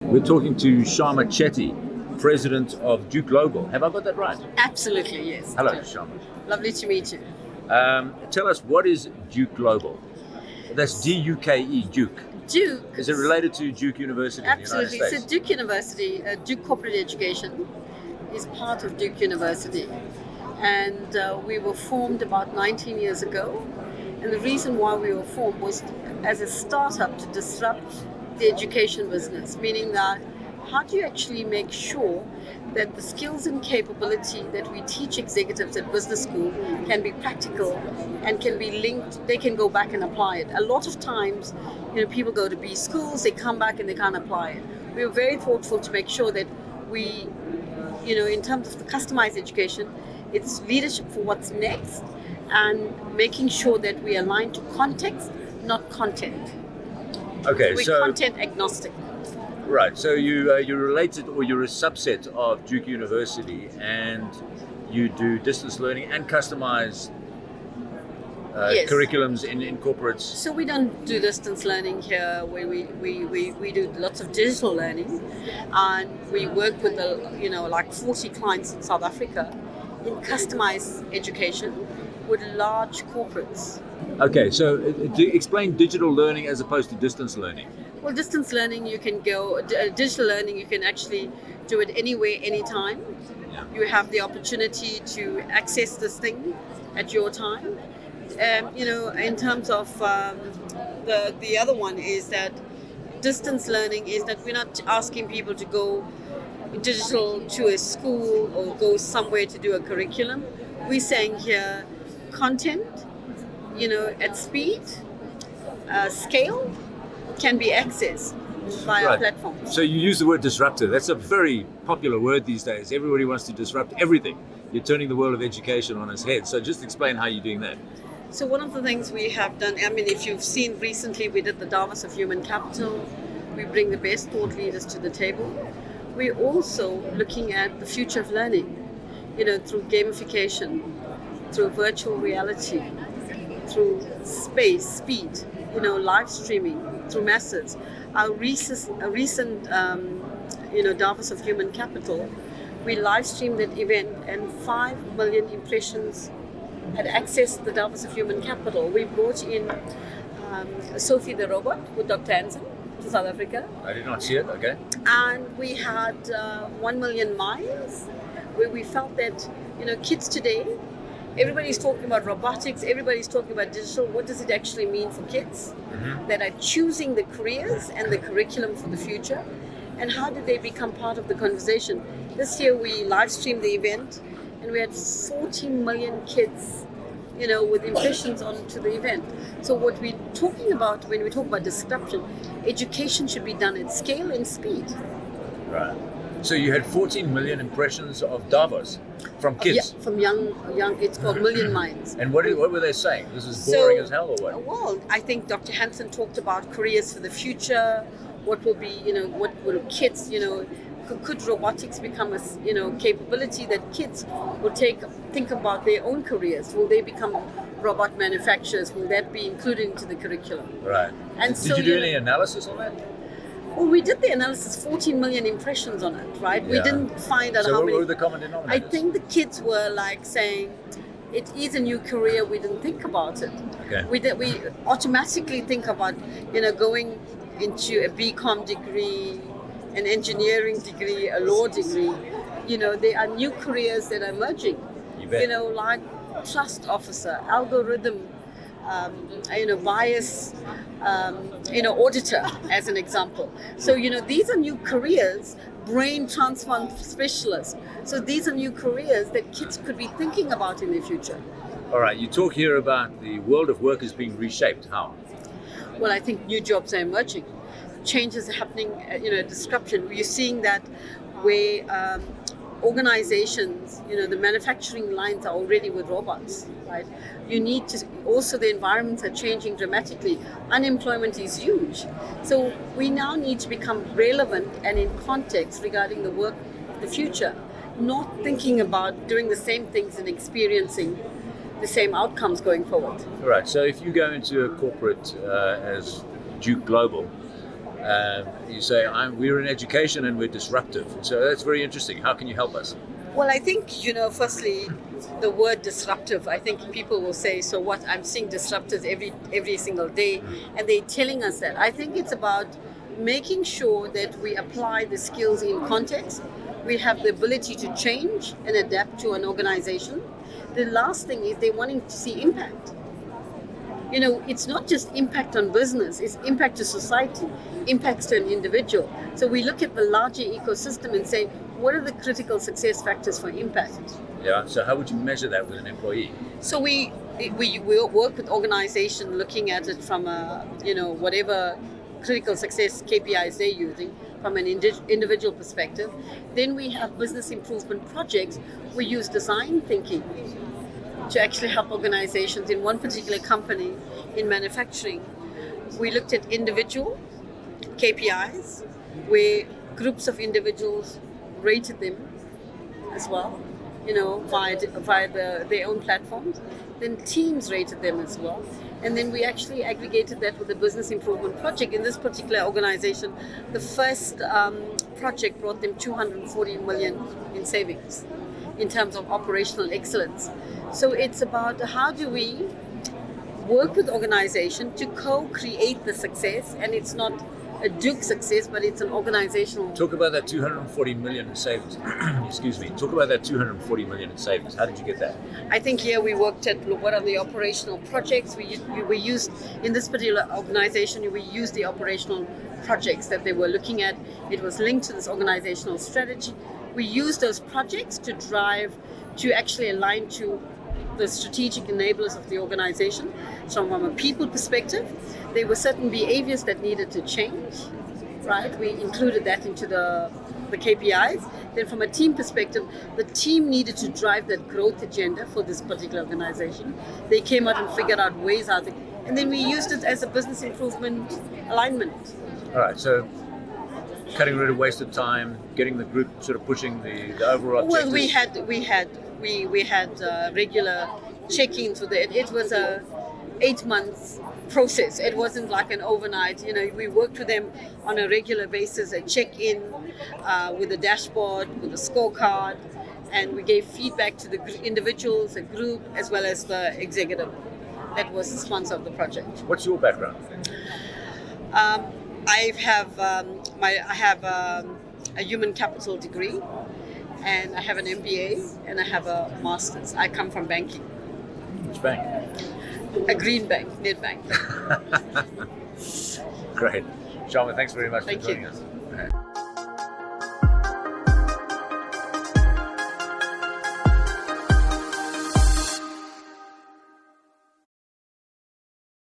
We're talking to Sharma Chetty, President of Gloabal. Have I got that right? Absolutely, yes. Hello, Sharma. Lovely to meet you. Tell us, what is Gloabal? That's D-U-K-E, Duke. Duke. Is it related to Duke University Absolutely. in the United States? So Duke University, Duke Corporate Education, is part of Duke University. And we were formed about 19 years ago. And the reason why we were formed was as a startup to disrupt the education business, meaning that how do you actually make sure that the skills and capability that we teach executives at business school can be practical and can be linked, they can go back and apply it. A lot of times, people go to B schools, they come back and they can't apply it. We were very thoughtful to make sure that we, in terms of the customized education, it's leadership for what's next and making sure that we align to context, not content. Okay, We're content agnostic. Right, so you're related, or you're a subset of Duke University, and you do distance learning and customized Yes. curriculums in corporates. So we don't do distance learning here, where we do lots of digital learning, and we work with like 40 clients in South Africa in customized education with large corporates. Okay, so explain digital learning as opposed to distance learning. Well, distance learning, you can go, digital learning, you can actually do it anywhere, anytime. Yeah. You have the opportunity to access this thing at your time. In terms of the other one is that distance learning is that we're not asking people to go digital to a school or go somewhere to do a curriculum. We're saying here content, at speed, scale, can be accessed via platforms. So you use the word disruptor. That's a very popular word these days. Everybody wants to disrupt everything. You're turning the world of education on its head. So just explain how you're doing that. So one of the things we have done, if you've seen recently, we did the Davos of Human Capital. We bring the best thought leaders to the table. We're also looking at the future of learning, through gamification, through virtual reality, through space, speed, live streaming, through masses. Our recent Davos of Human Capital, we live streamed that event and 5 million impressions had accessed the Davos of Human Capital. We brought in Sophie the robot with Dr. Hansen to South Africa. I did not see it, okay. And we had 1 million minds where we felt that, kids today, everybody's talking about robotics, everybody's talking about digital. What does it actually mean for kids that are choosing the careers and the curriculum for the future? And how do they become part of the conversation? This year we live streamed the event and we had 40 million kids, with impressions onto the event. So what we're talking about when we talk about disruption, education should be done at scale and speed. Right. So you had 14 million impressions of Davos from kids? Yeah, from young. It's called Million Minds. And what were they saying? This is boring as hell, or what? Well, I think Dr. Hansen talked about careers for the future. What will be, what will kids, could robotics become a, capability that kids will think about their own careers? Will they become robot manufacturers? Will that be included into the curriculum? Right. And did you do any analysis on that? Well, we did the analysis, 14 million impressions on it, right? Yeah. We didn't find out how many. So what were the common denominators? I think the kids were like saying, it is a new career, we didn't think about it. Okay. We automatically think about, going into a BCom degree, an engineering degree, a law degree. There are new careers that are emerging. You bet. Like trust officer, algorithm, bias, auditor, as an example. So, these are new careers, brain transplant specialist. So these are new careers that kids could be thinking about in the future. All right, you talk here about the world of work is being reshaped. How? Well, I think new jobs are emerging. Changes are happening, disruption. We're seeing that where organizations, the manufacturing lines are already with robots, right? You need to, also the environments are changing dramatically. Unemployment is huge. So we now need to become relevant and in context regarding the work of the future, not thinking about doing the same things and experiencing the same outcomes going forward. All right, so if you go into a corporate as Duke Gloabal, You say, we're in education and we're disruptive. So that's very interesting. How can you help us? Well, I think, firstly, the word disruptive, I think people will say, so what? I'm seeing disruptors every single day, and they're telling us that. I think it's about making sure that we apply the skills in context. We have the ability to change and adapt to an organization. The last thing is they're wanting to see impact. It's not just impact on business, it's impact to society, impacts to an individual. So we look at the larger ecosystem and say, what are the critical success factors for impact? Yeah, so how would you measure that with an employee? So we work with organizations looking at it from whatever critical success KPIs they're using from an individual perspective. Then we have business improvement projects. We use design thinking to actually help organizations. In one particular company in manufacturing, we looked at individual KPIs where groups of individuals rated them as well, via their own platforms. Then teams rated them as well. And then we actually aggregated that with a business improvement project. In this particular organization, the first project brought them 240 million in savings in terms of operational excellence. So it's about how do we work with organization to co-create the success, and it's not a Duke success, but it's an organizational. Talk about that 240 million in savings. Excuse me. Talk about that 240 million in savings. How did you get that? I think here we worked at what are the operational projects we used in this particular organization. We used the operational projects that they were looking at. It was linked to this organizational strategy. We used those projects to actually align to the strategic enablers of the organization. So from a people perspective, there were certain behaviors that needed to change, right? We included that into the KPIs. Then from a team perspective, the team needed to drive that growth agenda for this particular organization. They came out and figured out ways out, and then we used it as a business improvement alignment. All right, so cutting rid of wasted time, getting the group sort of pushing the overall objectives. Well, we had regular check-ins with it. It was a 8 months process. It wasn't like an overnight. We worked with them on a regular basis, a check-in with a dashboard, with a scorecard, and we gave feedback to the individuals, the group, as well as the executive that was the sponsor of the project. What's your background? I have a human capital degree, and I have an MBA, and I have a master's. I come from banking. Which bank? A green bank, Nedbank. Great. Sharma, thanks very much for joining you. us.